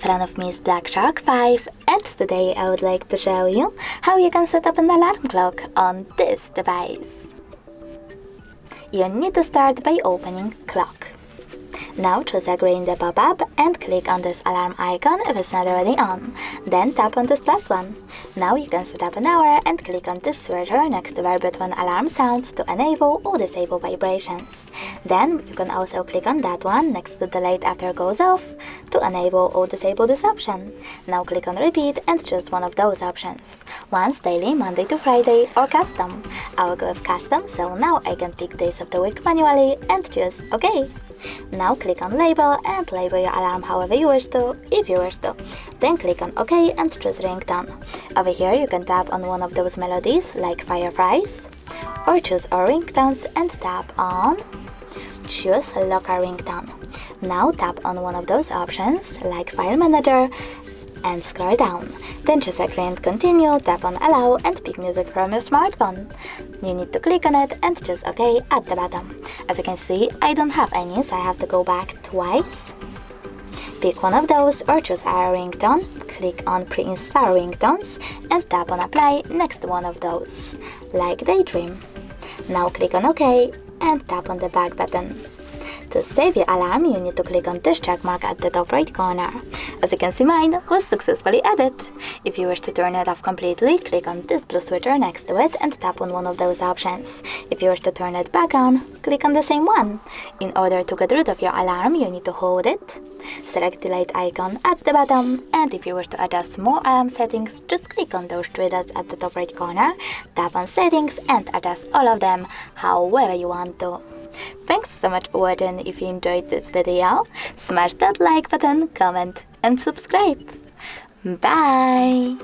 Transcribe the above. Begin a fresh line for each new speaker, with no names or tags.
friend of me is Black Shark 5, and today I would like to show you how you can set up an alarm clock on this device. You need to start by opening Clock. Now choose Agree in the pop-up and click on this alarm icon if it's not already on. Then tap on this plus one. Now you can set up an hour and click on this switcher next to where between alarm sounds to enable or disable vibrations. Then you can also click on that one next to delete after goes off to enable or disable this option. Now click on repeat and choose one of those options. Once daily, Monday to Friday, or custom. I will go with custom, so now I can pick days of the week manually and choose OK. Now click on label and label your alarm however you wish to, if you wish to. Then click on OK and choose ringtone. Over here you can tap on one of those melodies like Fireflies, or choose all ringtones and tap on choose local ringtone. Now tap on one of those options like File Manager and scroll down. Then choose Agree and continue, tap on allow and pick music from your smartphone. You need to click on it and choose OK at the bottom. As you can see, I don't have any, so I have to go back twice. Pick one of those or choose our ringtone, click on pre-install ringtones and tap on apply next to one of those, like Daydream. Now click on OK and tap on the back button. To save your alarm, you need to click on this check mark at the top right corner. As you can see, mine was successfully added. If you wish to turn it off completely, click on this blue switcher next to it and tap on one of those options. If you wish to turn it back on, click on the same one. In order to get rid of your alarm, you need to hold it, select the light icon at the bottom, and if you wish to adjust more alarm settings, just click on those three dots at the top right corner, tap on settings and adjust all of them however you want to. Thanks so much for watching. If you enjoyed this video, smash that like button, comment and subscribe. Bye!